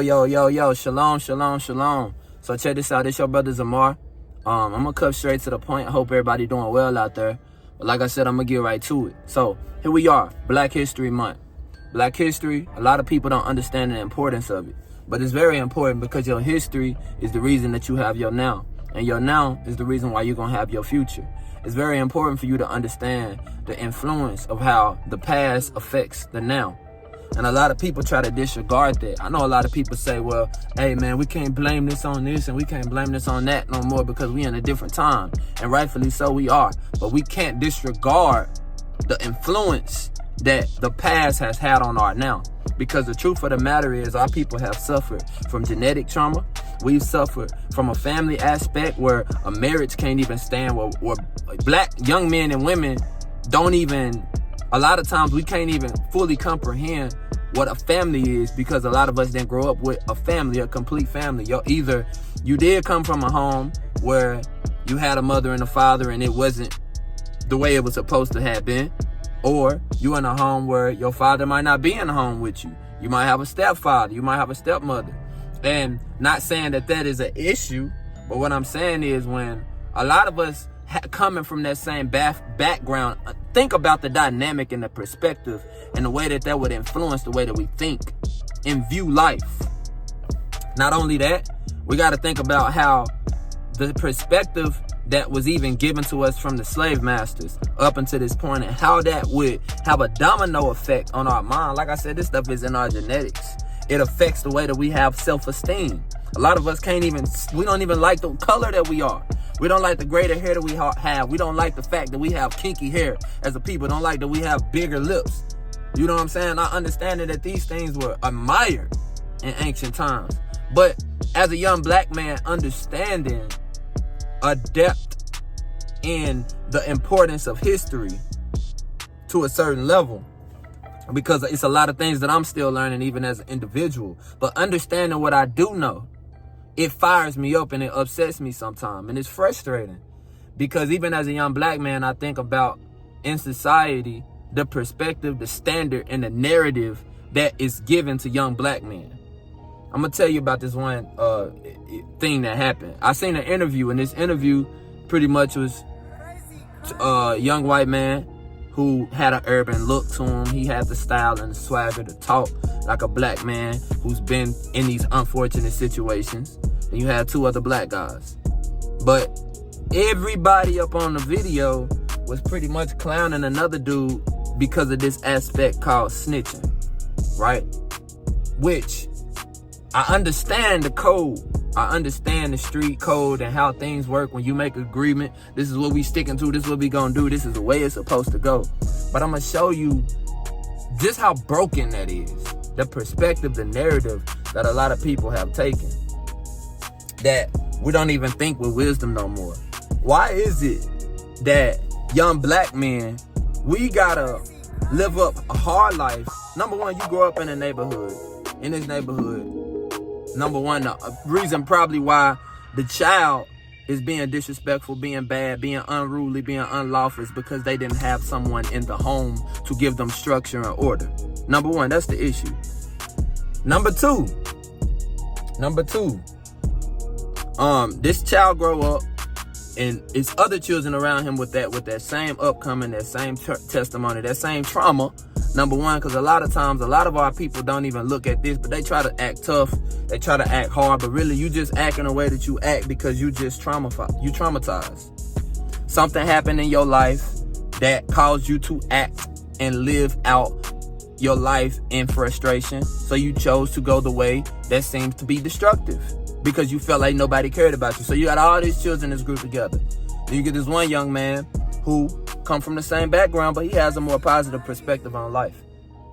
Yo, shalom. So check this out, it's your brother Zamar. I'm gonna cut straight to the point. I hope everybody doing well out there. But like I said, I'm gonna get right to it. So here we are, Black History Month. Black history, a lot of people don't understand the importance of it. But it's very important because your history is the reason that you have your now. And your now is the reason why you're gonna have your future. It's very important for you to understand the influence of how the past affects the now. And a lot of people try to disregard that. I know a lot of people say, well, hey man, we can't blame this on this and we can't blame this on that no more because we in a different time. And rightfully so we are. But we can't disregard the influence that the past has had on our now. Because the truth of the matter is our people have suffered from genetic trauma. We've suffered from a family aspect where a marriage can't even stand, where black young men and women don't even, a lot of times we can't even fully comprehend what a family is because a lot of us didn't grow up with a family, a complete family. Either you did come from a home where you had a mother and a father and it wasn't the way it was supposed to have been, or you in a home where your father might not be in the home with you. You might have a stepfather, you might have a stepmother. And not saying that that is an issue, but what I'm saying is when a lot of us coming from that same background, think about the dynamic and the perspective and the way that that would influence the way that we think and view life. Not only that, we got to think about how the perspective that was even given to us from the slave masters up until this point and how that would have a domino effect on our mind. Like I said, this stuff is in our genetics. It affects the way that we have self-esteem. A lot of us we don't even like the color that we are. We don't like the greater hair that we have. We don't like the fact that we have kinky hair as a people. Don't like that we have bigger lips. You know what I'm saying? I understand that these things were admired in ancient times. But as a young black man, understanding a depth in the importance of history to a certain level, because it's a lot of things that I'm still learning even as an individual. But understanding what I do know, it fires me up and it upsets me sometimes. And it's frustrating because even as a young black man, I think about in society, the perspective, the standard, and the narrative that is given to young black men. I'm going to tell you about this one thing that happened. I seen an interview, and this interview pretty much was a young white man who had an urban look to him. He had the style and the swagger to talk like a black man who's been in these unfortunate situations. And you had two other black guys. But everybody up on the video was pretty much clowning another dude because of this aspect called snitching, right? Which, I understand the code. I understand the street code and how things work when you make an agreement. This is what we sticking to. This is what we gonna do. This is the way it's supposed to go. But I'm gonna show you just how broken that is. The perspective, the narrative that a lot of people have taken. That we don't even think with wisdom no more. Why is it that young black men, we gotta live up a hard life? Number one, you grow up in a neighborhood. In this neighborhood, number one, the reason probably why the child is being disrespectful, being bad, being unruly, being unlawful is because they didn't have someone in the home to give them structure and order. Number one, that's the issue. Number two, this child grow up and it's other children around him with that same upcoming, that same testimony, that same trauma. Number one, because a lot of times, a lot of our people don't even look at this, but they try to act tough. They try to act hard, but really you just act in the way that you act because you just traumatized. Something happened in your life that caused you to act and live out your life in frustration. So you chose to go the way that seems to be destructive because you felt like nobody cared about you. So you got all these children in this group together. Then you get this one young man who come from the same background, but he has a more positive perspective on life.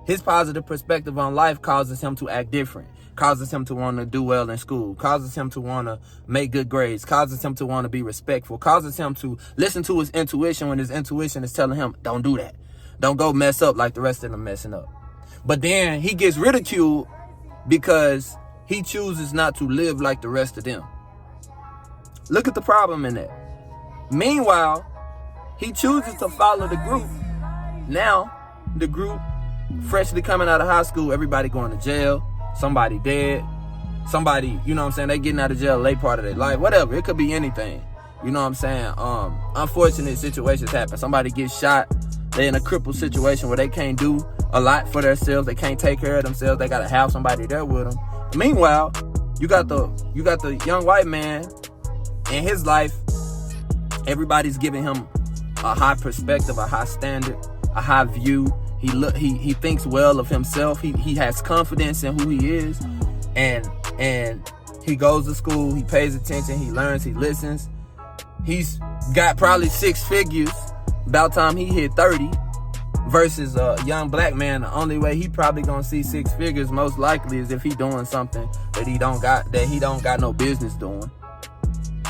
His positive perspective on life causes him to act different, causes him to want to do well in school, causes him to want to make good grades, causes him to want to be respectful, causes him to listen to his intuition when his intuition is telling him, don't do that. Don't go mess up like the rest of them messing up. But then he gets ridiculed because he chooses not to live like the rest of them. Look at the problem in that. Meanwhile, he chooses to follow the group. Now, the group, freshly coming out of high school, everybody going to jail, somebody dead, somebody, you know what I'm saying, they getting out of jail late part of their life, whatever. It could be anything. You know what I'm saying? Unfortunate situations happen. Somebody gets shot. They're in a crippled situation where they can't do a lot for themselves. They can't take care of themselves. They gotta have somebody there with them. Meanwhile, you got the young white man in his life. Everybody's giving him a high perspective, a high standard, a high view. He thinks well of himself. He has confidence in who he is, and he goes to school. He pays attention. He learns. He listens. He's got probably 6 figures about time he hit 30, versus a young black man. The only way he probably gonna see 6 figures most likely is if he doing something that he don't got no business doing.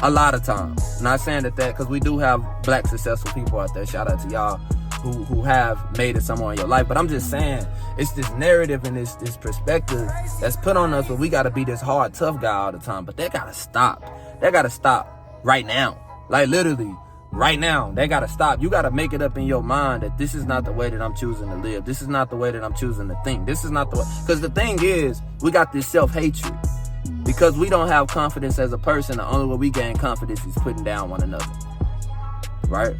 A lot of times. Not saying that because we do have black successful people out there. Shout out to y'all who have made it somewhere in your life. But I'm just saying, it's this narrative and this perspective that's put on us where we gotta be this hard, tough guy all the time. But that gotta stop. That gotta stop right now. Like literally, right now, they gotta stop. You gotta make it up in your mind that this is not the way that I'm choosing to live. This is not the way that I'm choosing to think. This is not the way. Because the thing is, we got this self-hatred. Because we don't have confidence as a person, the only way we gain confidence is putting down one another. Right?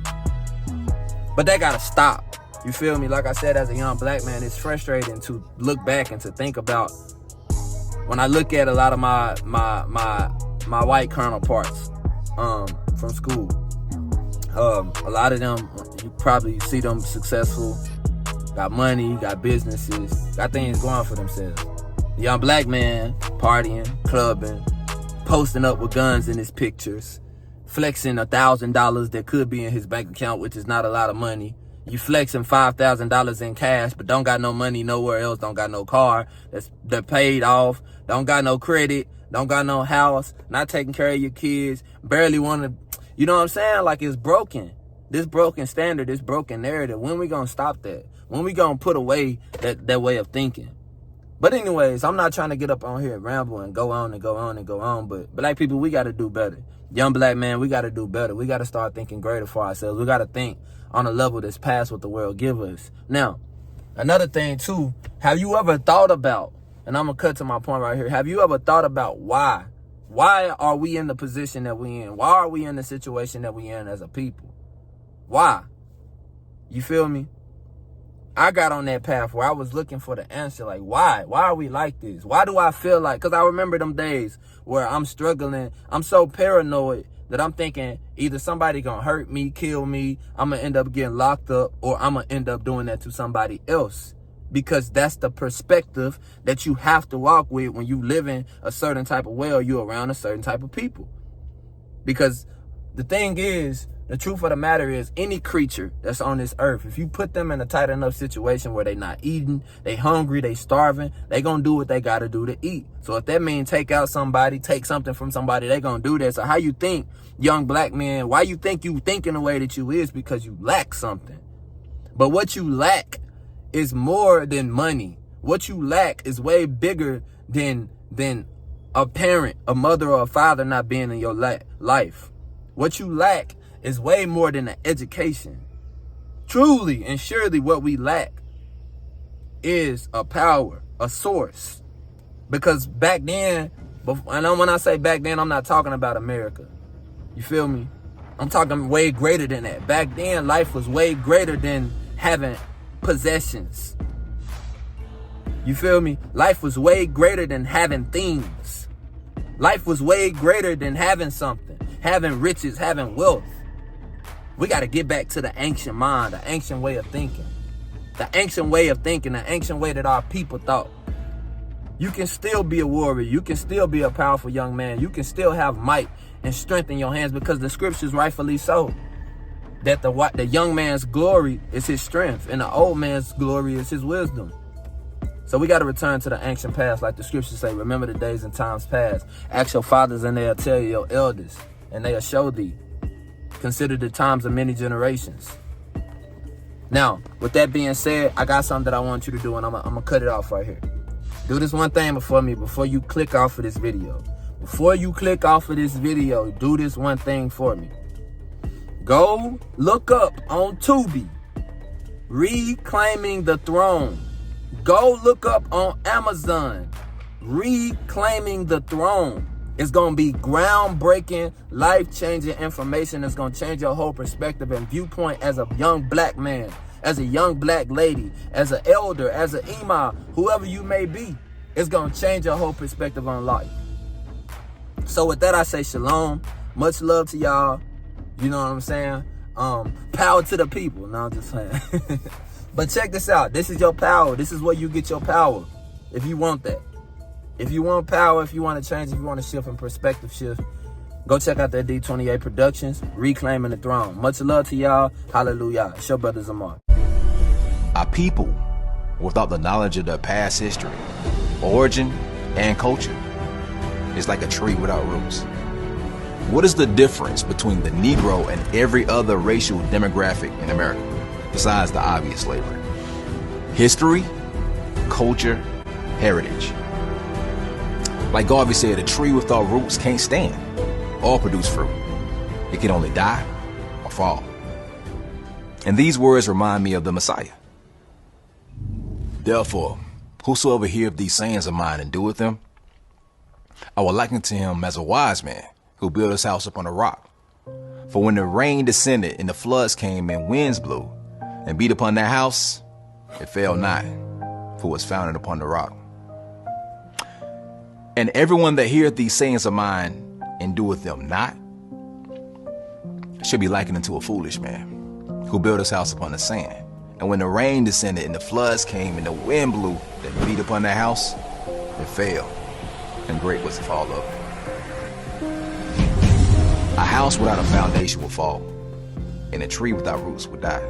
But that gotta stop. You feel me? Like I said, as a young black man, it's frustrating to look back and to think about, when I look at a lot of my white counterparts from school. A lot of them, you probably see them successful, got money, got businesses, got things going for themselves. The young black man, partying, clubbing, posting up with guns in his pictures, flexing $1,000 that could be in his bank account, which is not a lot of money. You flexing $5,000 in cash, but don't got no money nowhere else, don't got no car they're paid off, don't got no credit, don't got no house, not taking care of your kids, barely want to, you know what I'm saying? Like, it's broken. This broken standard, this broken narrative. When we gonna stop that? When we gonna put away that way of thinking? But anyways, I'm not trying to get up on here and ramble and go on and go on and go on, but black people, we gotta do better. Young black man, we gotta do better. We gotta start thinking greater for ourselves. We gotta think on a level that's past what the world give us. Now, another thing too, have you ever thought about, and I'm gonna cut to my point right here, have you ever thought about why? Why are we in the position that we in? Why are we in the situation that we in as a people? Why? You feel me? I got on that path where I was looking for the answer. Like, why? Why are we like this? Why do I feel like, because I remember them days where I'm struggling. I'm so paranoid that I'm thinking either somebody gonna hurt me, kill me, I'm gonna end up getting locked up, or I'm gonna end up doing that to somebody else. Because that's the perspective that you have to walk with when you live in a certain type of way or you're around a certain type of people. Because the thing is, the truth of the matter is, any creature that's on this earth, if you put them in a tight enough situation where they not eating, they hungry, they starving, they gonna do what they gotta do to eat. So if that means take out somebody, take something from somebody, they gonna do that. So how you think, young black man, why you think you think in the way that you is? Because you lack something. But what you lack is more than money. What you lack is way bigger than a parent, a mother or a father not being in your life. What you lack is way more than an education. Truly and surely what we lack is a power, a source. Because back then, and when I say back then, I'm not talking about America. You feel me? I'm talking way greater than that. Back then, life was way greater than having possessions. You feel me? Life was way greater than having things. Life was way greater than having something, having riches, having wealth. We got to get back to the ancient mind, the ancient way of thinking. The ancient way of thinking, the ancient way that our people thought. You can still be a warrior. You can still be a powerful young man. You can still have might and strength in your hands, because the scriptures rightfully so. That the young man's glory is his strength, and the old man's glory is his wisdom. So we got to return to the ancient past, like the scriptures say. Remember the days and times past. Ask your fathers, and they'll tell you, your elders, and they'll show thee. Consider the times of many generations. Now, with that being said, I got something that I want you to do, and I'm gonna cut it off right here. Do this one thing before you click off of this video. Before you click off of this video, do this one thing for me. Go look up on Tubi, Reclaiming the Throne. Go look up on Amazon, reclaiming the throne. It's going to be groundbreaking, life-changing information that's going to change your whole perspective and viewpoint as a young black man, as a young black lady, as an elder, as an imam, whoever you may be. It's going to change your whole perspective on life. So with that, I say shalom. Much love to y'all. You know what I'm saying? Power to the people. No, I'm just saying. But check this out. This is your power. This is where you get your power. If you want that. If you want power, if you want to change, if you want to shift and perspective shift, go check out that D28 Productions, Reclaiming the Throne. Much love to y'all. Hallelujah. It's your brother Zamar. Our people, without the knowledge of their past history, origin, and culture, is like a tree without roots. What is the difference between the Negro and every other racial demographic in America, besides the obvious slavery? History, culture, heritage. Like Garvey said, a tree without roots can't stand or produce fruit. It can only die or fall. And these words remind me of the Messiah. Therefore, whosoever heareth these sayings of mine and doeth them, I will liken to him as a wise man who built his house upon a rock. For when the rain descended and the floods came and winds blew and beat upon that house, it fell not, for it was founded upon the rock. And everyone that heareth these sayings of mine and doeth them not should be likened unto a foolish man who built his house upon the sand. And when the rain descended and the floods came and the wind blew that beat upon that house, it fell, and great was the fall of it. A house without a foundation will fall, and a tree without roots will die.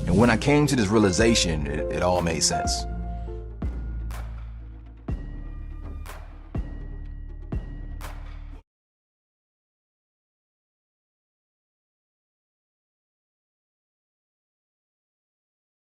And when I came to this realization, it all made sense.